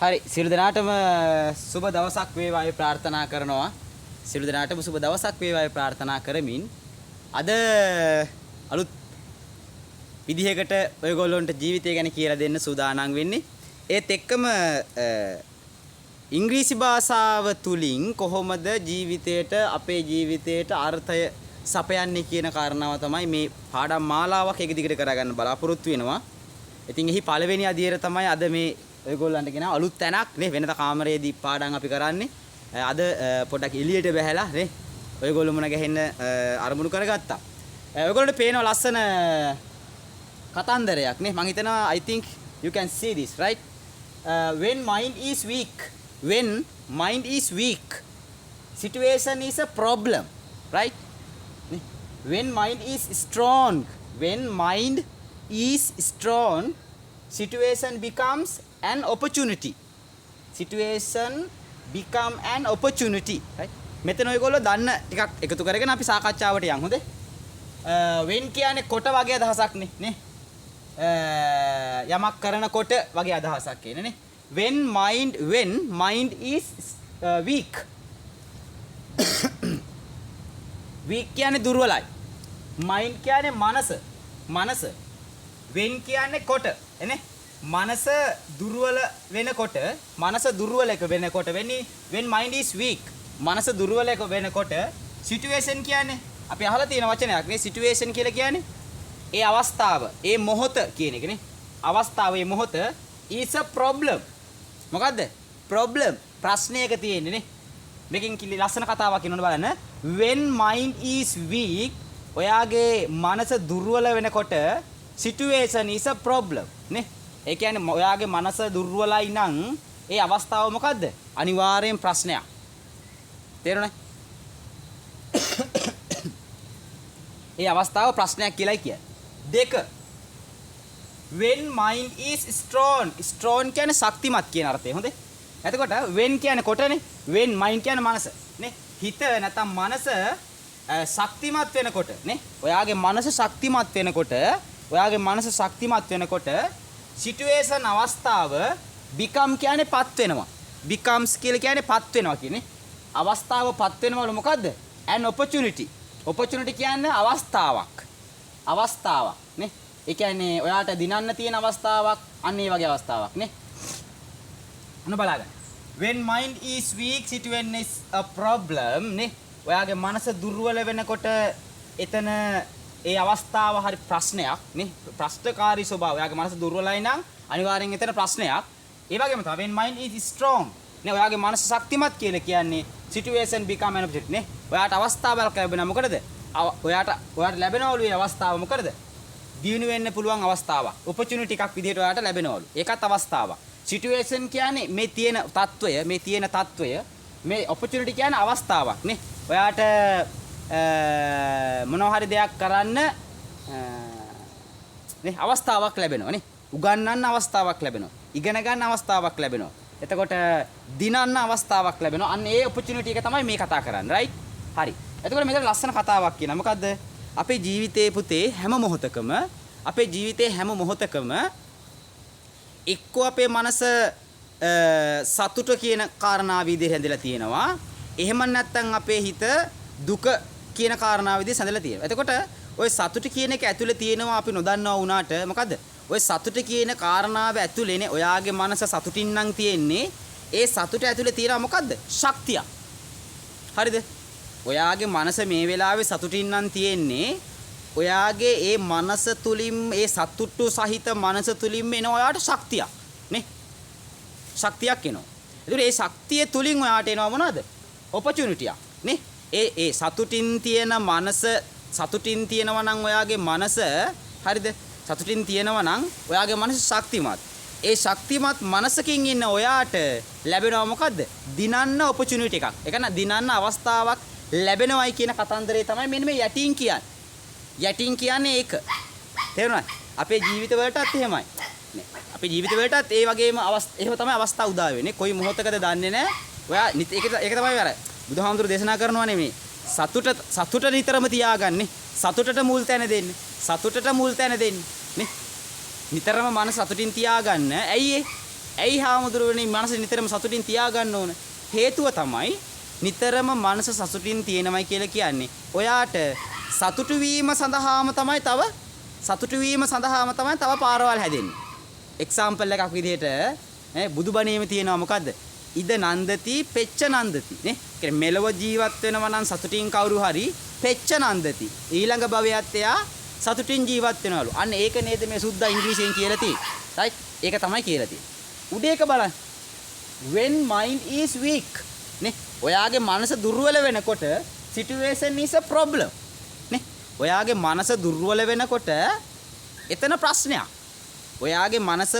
හරි සියලු දෙනාටම සුබ දවසක් වේවායි ප්‍රාර්ථනා කරනවා. සියලු දෙනාටම සුබ දවසක් වේවායි ප්‍රාර්ථනා කරමින් අද අලුත් විදිහකට ඔයගොල්ලන්ට ජීවිතය ගැන කියලා දෙන්න සූදානම් වෙන්නේ. ඒත් එක්කම ඉංග්‍රීසි භාෂාව තුලින් කොහොමද ජීවිතයට අපේ ජීවිතයට අර්ථය සපයන්නේ කියන කාරණාව තමයි මේ පාඩම් මාලාවක් එක දිගට කරගන්න බලාපොරොත්තු වෙනවා. ඉතින් එහි පළවෙනි අදියර තමයි අද මේ ඔයගොල්ලන්ට කියන අලුත් තැනක් නේ වෙනද කාමරයේදී පාඩම් අපි කරන්නේ. අද පොඩ්ඩක් එළියට බහැලා නේ ඔයගොල්ලෝ මුණ ගැහෙන්න අරමුණු කරගත්තා. ඔයගොල්ලන්ට පේන ලස්සන කතන්දරයක් නේ මම හිතනවා I think you can see this right. When mind is weak situation is a problem right. When mind is strong situation becomes an opportunity right. මෙතන ඔයගොල්ලෝ දන්න ටිකක් එකතු කරගෙන අපි සාකච්ඡාවට යමු හොඳේ. when කියන්නේ කොට වගේ අදහසක් නේ යමක් කරනකොට වගේ අදහසක් කියන්නේ නේ. when mind is weak weak කියන්නේ දුර්වලයි. mind කියන්නේ මනස when කියන්නේ කොට එනේ. මනස දුර්වල වෙනකොට when mind is weak මනස දුර්වල වෙනකොට situation කියන්නේ අපි අහලා තියෙන වචනයක් නේ. situation කියලා කියන්නේ ඒ අවස්ථාව ඒ මොහොත කියන එක නේ. අවස්ථාව ඒ මොහොත is a problem. මොකද්ද problem ප්‍රශ්නයක තියෙන්නේ නේ. මේකෙන් කිලි ලස්සන කතාවක් කියනවනේ බලන්න. when mind is weak ඔයාගේ මනස දුර්වල වෙනකොට situation is a problem නේ. ඒ කියන්නේ ඔයාගේ මනස දුර්වලයි නම් ඒ අවස්ථාව මොකද්ද? අනිවාර්යෙන් ප්‍රශ්නයක්. තේරුණා? ඒ අවස්ථාව ප්‍රශ්නයක් කියලායි කියන්නේ. දෙක when mind is strong කියන්නේ ශක්තිමත් කියන අර්ථය. හොඳේ. එතකොට when කියන්නේ කොටනේ. when mind කියන්නේ මනස නේ. හිත නැත්නම් මනස ශක්තිමත් වෙනකොට නේ. ඔයාගේ මනස ශක්තිමත් වෙනකොට සිටුේෂන් අවස්ථාව become කියන්නේ පත් වෙනවා. becomes කියලා කියන්නේ පත් වෙනවා කියන්නේ. අවස්ථාව පත් වෙනවලු මොකද්ද? an opportunity කියන්නේ අවස්ථාවක් නේ. ඒ කියන්නේ ඔයාට දිනන්න තියෙන අවස්ථාවක් අන්න ඒ වගේ අවස්ථාවක් නේ. අන්න බලන්න. when mind is weak situation is a problem නේ. ඔයාගේ මනස දුර්වල වෙනකොට එතන ඒ අවස්ථාව හරි ප්‍රශ්නයක් නේ. ප්‍රශ්නකාරී ස්වභාවය. ඔයාගේ මනස දුර්වලයි නම් අනිවාර්යෙන් එතන ප්‍රශ්නයක්. ඒ වගේම තමයි when mind is strong නේ. ඔයාගේ මනස ශක්තිමත් කියලා කියන්නේ situation become an object නේ. ඔයාට අවස්ථාවක් ලැබෙනවා මොකටද? ඔයාට ලැබෙනවලු මේ අවස්ථාව මොකටද? දිනු වෙන්න පුළුවන් අවස්ථාවක්. opportunity එකක් විදිහට ඔයාට ලැබෙනවලු. ඒකත් අවස්ථාවක්. situation කියන්නේ මේ තියෙන තත්වය මේ opportunity කියන්නේ අවස්ථාවක් නේ. ඔයාට මොනවා හරි දෙයක් කරන්න නේ අවස්ථාවක් ලැබෙනවා නේ. උගන්වන්න අවස්ථාවක් ලැබෙනවා. ඉගෙන ගන්න අවස්ථාවක් ලැබෙනවා. එතකොට දිනන්න අවස්ථාවක් ලැබෙනවා. අන්න ඒ opportunity එක තමයි මේ කතා කරන්නේ right? හරි. එතකොට මෙතන ලස්සන කතාවක් කියනවා. මොකද්ද? අපේ ජීවිතයේ පුතේ හැම මොහොතකම එක්කෝ අපේ මනස සතුට කියන කාරණාව විදිහට හැදලා තියෙනවා. එහෙම නැත්නම් අපේ හිත දුක කියන කාරණාව විදිහට හැදලා තියෙනවා. එතකොට ওই සතුට කියන එක ඇතුලේ තියෙනවා අපි නොදන්නවා වුණාට මොකද්ද? ওই සතුට කියන කාරණාව ඇතුලේනේ ඔයාගේ මනස සතුටින් නම් තියෙන්නේ. ඒ සතුට ඇතුලේ තියෙනවා මොකද්ද? ශක්තිය. හරිද? ඔයාගේ මනස මේ වෙලාවේ සතුටින් නම් තියෙන්නේ. ඔයාගේ ඒ මනස තුලින් ඒ සතුටු සහිත මනස තුලින් එන ඔයාට ශක්තියක් නේ. ශක්තියක් එනවා. ඒතකොට ඒ ශක්තිය තුලින් ඔයාට එනවා මොනවද? opportunity නේ. ඒ සතුටින් තියෙනවා නම් ඔයාගේ මනස හරිද? සතුටින් තියෙනවා නම් ඔයාගේ මනස ශක්තිමත්. ඒ ශක්තිමත් මනසකින් ඉන්න ඔයාට ලැබෙනවා මොකද්ද? දිනන්න opportunity එකක්. ඒ කියන්නේ දිනන්න අවස්ථාවක් ලැබෙනවයි කියන කතන්දරේ තමයි මෙන්න මේ යටින් කියන්නේ. යටින් කියන්නේ ඒක. තේරුණාද? අපේ ජීවිත වලටත් එහෙමයි. නේ. අපේ ජීවිත වලටත් ඒ වගේම එහෙම තමයි අවස්ථා උදා වෙන්නේ. කොයි මොහොතකද දන්නේ නැහැ. ඔයා ඒක තමයි අර බුදුහාමුදුරු දේශනා කරනවානේ මේ සතුට නිතරම තියාගන්නේ. සතුටට මුල් තැන දෙන්නේ. නේ. නිතරම මනස සතුටින් තියාගන්න. ඇයි ඇයි හාමුදුරුවනේ මනස නිතරම සතුටින් තියාගන්න ඕන? හේතුව තමයි නිතරම මනස සතුටින් තියෙනමයි කියලා කියන්නේ. ඔයාට සතුටු වීම සඳහාම තමයි තව පාරවල් හැදෙන්නේ. එක්සැම්පල් එකක් විදිහට බුදුබණේම තියෙනවා මොකද්ද? ඉද නන්දති පෙච්ච නන්දති නේ. කියන්නේ මෙලව ජීවත් වෙනවා නම් සතුටින් කවුරු හරි පෙච්ච නන්දති. ඊළඟ භවයත් එයා සතුටින් ජීවත් වෙනවලු. අන්න ඒක නේද මේ සුද්ධ ඉංග්‍රීසියෙන් කියලා තියෙන්නේ. right? ඒක තමයි කියලා තියෙන්නේ. උඩේක බලන්න. when mind is weak නේ. ඔයාගේ මනස දුර්වල වෙනකොට situation is a problem නේ. ඔයාගේ මනස දුර්වල වෙනකොට එතන ප්‍රශ්නයක්. ඔයාගේ මනස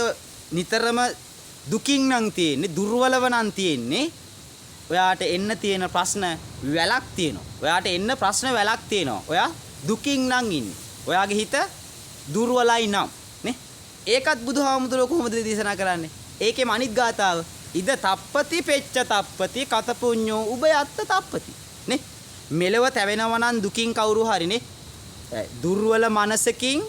නිතරම දුකින් නම් තියෙන්නේ, දුර්වලව නම් තියෙන්නේ. ඔයාට එන්න තියෙන ප්‍රශ්න වැලක් තියෙනවා. ඔයාට එන්න ප්‍රශ්න වැලක් තියෙනවා. ඔයා දුකින් නම් ඉන්නේ. ඔයාගේ හිත දුර්වලයි නම් නේ. ඒකත් බුදුහාමුදුරුවෝ කොහොමද දේශනා කරන්නේ? ඒකෙම අනිත් ගාතාව. ඉද තප්පති පෙච්ච තප්පති කත පුඤ්ඤෝ උබයත්ත තප්පති නේ. මෙලව තැවෙනවා නම් දුකින් කවුරු හරි නේ. දුර්වල මනසකින්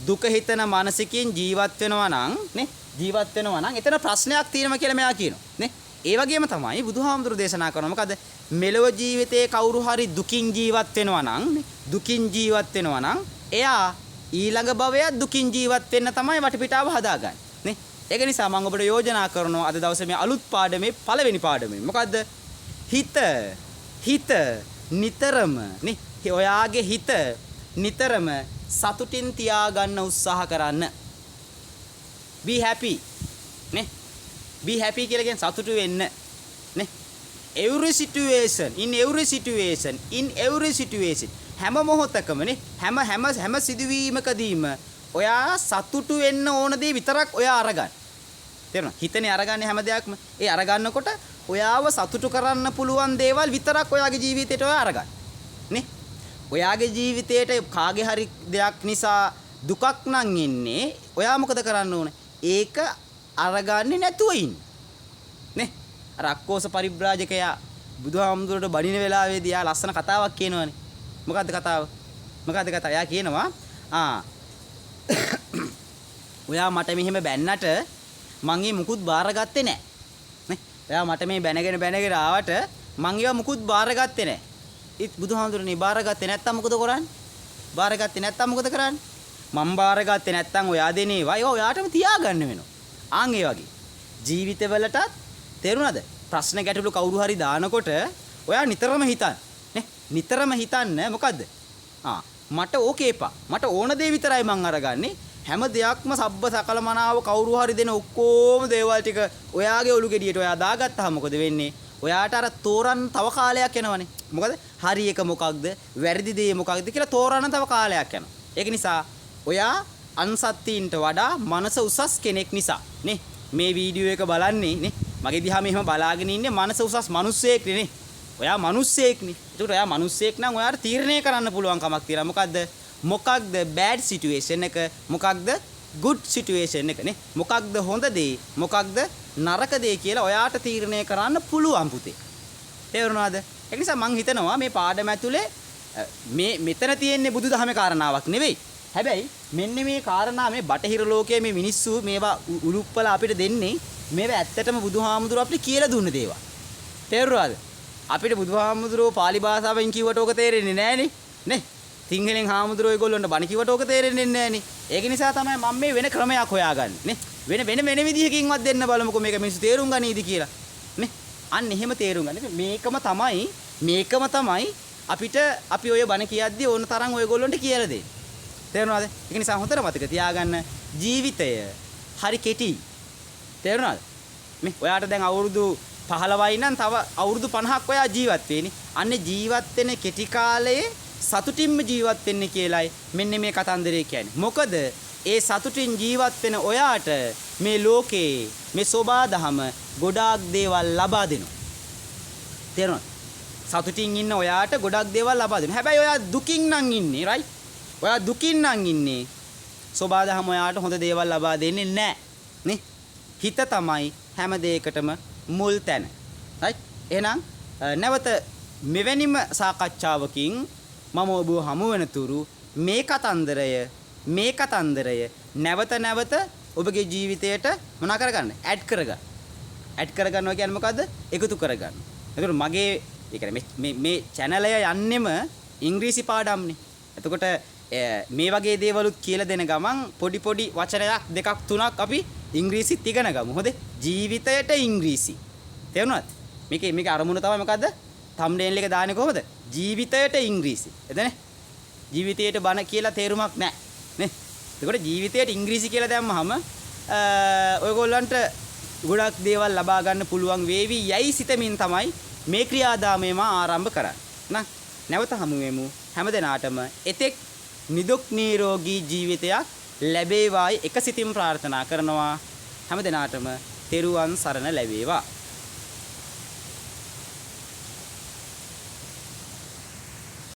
දුක හිතන මනසකින් ජීවත් වෙනවා නම් නේ. ජීවත් වෙනවා නම් එතන ප්‍රශ්නයක් තියෙනවා කියලා මෙයා කියනවා නේ. ඒ වගේම තමයි බුදුහාමුදුරු දේශනා කරනවා මොකද මෙලව ජීවිතේ කවුරු හරි දුකින් ජීවත් වෙනවා නම් නේ. දුකින් ජීවත් වෙනවා නම් එයා ඊළඟ භවය දුකින් ජීවත් වෙන්න තමයි වටපිටාව හදාගන්නේ නේ. ඒක නිසා මම ඔබට යෝජනා කරනවා අද දවසේ මේ අලුත් පාඩමේ පළවෙනි පාඩමේ මොකද්ද? හිත නිතරම නේ. ඔයාගේ හිත නිතරම සතුටින් තියාගන්න උත්සාහ කරන්න. be happy නේ. be happy කියලා කියන්නේ සතුටු වෙන්න නේ. in every situation හැම මොහොතකම නේ හැම සිදුවීමකදීම ඔයා සතුටු වෙන්න ඕන දේ විතරක් ඔයා අරගන්න. තේරුණා? හිතනේ අරගන්නේ හැම දෙයක්ම. ඒ අරගන්නකොට ඔයාව සතුටු කරන්න පුළුවන් දේවල් විතරක් ඔයාගේ ජීවිතේට ඔයා අරගන්න. නේ? ඔයාගේ ජීවිතේට කාගේ හරි දෙයක් නිසා දුකක් නම් එන්නේ ඔයා මොකද කරන්න ඕනේ? ඒක අරගන්නේ නැතුව ඉන්න. නේ? අර අක්කෝස පරිබ්‍රාජකයා බුදුහාමුදුරට බණින වෙලාවේදී යා ලස්සන කතාවක් කියනවනේ. මොකද්ද කතාව? යා කියනවා ඔයා මට මෙහෙම බැන්නට මං ඒ මුකුත් බාරගත්තේ නැහැ. නේ? ඔයා මට මේ බැනගෙන ආවට මං ඒවා මුකුත් බාරගත්තේ නැහැ. ඒත් බුදුහාමුදුරනේ බාරගත්තේ නැත්තම් මොකද කරන්නේ? මම බාරගත්තේ නැත්තම් ඔයා දෙන ඒවා ඔයාටම තියාගන්න වෙනවා. ආන් ඒ වගේ ජීවිතවලටත් තේරුණාද? ප්‍රශ්න ගැටලු කවුරු හරි දානකොට ඔයා නිතරම හිතන්න නේ. නිතරම හිතන්න මොකද්ද? මට ඕකේ එපා. මට ඕන දේ විතරයි මං අරගන්නේ. හැම දෙයක්ම සබ්බ සකල මනාව කවුරු හරි දෙන ඔක්කොම දේවල් ටික ඔයාගේ ඔලු ගෙඩියට ඔයා දාගත්තාම මොකද වෙන්නේ? ඔයාට අර තෝරන්න තව කාලයක් යනවනේ. මොකද හරි එක මොකක්ද? වැරදි දේ මොකක්ද කියලා තෝරන්න තව කාලයක් යනවා. ඒක නිසා ඔයා අන්සත්ත්වීන්ට වඩා මනස උසස් කෙනෙක් නිසා නේ මේ වීඩියෝ එක බලන්නේ නේ. මගේ දිහා මෙහෙම බලාගෙන ඉන්නේ මනස උසස් මිනිස්සෙක් නේ. ඔයා මිනිස්සෙක්නේ. ඒකට ඔයා මිනිස්සෙක් නම් ඔයාට තීරණය කරන්න පුළුවන් කමක් තියෙනවා. මොකක්ද bad situation එක? මොකක්ද good situation එක නේ? මොකක්ද හොඳ දේ? මොකක්ද නරක දේ කියලා ඔයාට තීරණය කරන්න පුළුවන් පුතේ. තේරුණාද? ඒ නිසා මම හිතනවා මේ පාඩම ඇතුලේ මෙතන තියෙන්නේ බුදුදහමේ කාරණාවක් නෙවෙයි. හැබැයි මෙන්න මේ කාරණා මේ බටහිර ලෝකයේ මේ මිනිස්සු මේවා උලුප්පලා අපිට දෙන්නේ මේවා ඇත්තටම බුදුහාමුදුරුවෝ අපිට කියලා දුන්න දේවල්. තේරුණාද? අපිට බුදුහාමුදුරුවෝ පාලි භාෂාවෙන් කිව්වට ඕක තේරෙන්නේ නැහනේ නේ. සිංහලෙන් හාමුදුරුවෝ ඒගොල්ලොන්ට බණ කිව්වට ඕක තේරෙන්නේ නැහනේ. ඒක නිසා තමයි මම මේ වෙන ක්‍රමයක් හොයාගන්නේ නේ. වෙන විදිහකින්වත් දෙන්න බලමුකෝ මේක මිනිස්සු තේරුම් ගනීද කියලා නේ. අන්න එහෙම තේරුම් ගන්න. මේකම තමයි අපිට අපි ඔය බණ කියද්දී ඕන තරම් ඔයගොල්ලොන්ට කියලා දෙන්නේ. තේරුණාද? ඒක නිසා හොඳට මතක තියාගන්න ජීවිතය හරි කෙටි. තේරුණාද? මේ ඔයාට දැන් අවුරුදු 15යි නම් තව අවුරුදු 50ක් ඔයා ජීවත් වෙන්නේ. අන්නේ ජීවත් වෙන කෙටි කාලයේ සතුටින්ම ජීවත් වෙන්න කියලායි මෙන්න මේ කතන්දරේ කියන්නේ. මොකද ඒ සතුටින් ජීවත් වෙන ඔයාට මේ ලෝකේ මේ සෝබාදහම ගොඩාක් දේවල් ලබා දෙනවා. තේරුණාද? සතුටින් ඉන්න ඔයාට ගොඩක් දේවල් ලබා දෙනවා. හැබැයි ඔයා දුකින් නම් ඉන්නේ, right? ඔයා දුකින් නම් ඉන්නේ. සෝබාදහම ඔයාට හොඳ දේවල් ලබා දෙන්නේ නැහැ. නේ? හිත තමයි හැම දෙයකටම මුල් තැන. right? එහෙනම් නැවත මෙවැනිම සාකච්ඡාවකින් මම ඔබ හමු වෙන තුරු මේ කතන්දරය නැවත ඔබගේ ජීවිතයට මොනා කරගන්න? ඇඩ් කරගන්න. ඇඩ් කරගන්නවා කියන්නේ මොකද්ද? එකතු කරගන්න. එතකොට මගේ ඒ කියන්නේ මේ channel එක යන්නෙම ඉංග්‍රීසි පාඩම්නේ. එතකොට මේ වගේ දේවලුත් කියලා දෙන ගමන් පොඩි පොඩි වචනයක් දෙකක් තුනක් අපි ඉංග්‍රීසිත් ඉගෙන ගමු. හොඳේ? ජීවිතයට ඉංග්‍රීසි. තේරුණාද? මේකේ අරමුණ තමයි මොකද්ද? thumbnail එක දාන්නේ කොහොමද? ජීවිතයට ඉංග්‍රීසි. එතනේ? ජීවිතයට බන කියලා තේරුමක් නැහැ. නේ? එතකොට ජීවිතයට ඉංග්‍රීසි කියලා දැම්මහම ඔයගොල්ලන්ට ගොඩක් දේවල් ලබා ගන්න පුළුවන් වේවි යයි සිතමින් තමයි මේ ක්‍රියාදාමයම ආරම්භ කරන්නේ. නා නැවත හමු වෙමු. හැමදෙනාටම එතෙක් නිදුක් නිරෝගී ජීවිතයක් ලැබේවායි එක සිතින් ප්‍රාර්ථනා කරනවා. හැමදෙනාටම තෙරුවන් සරණ ලැබේවා.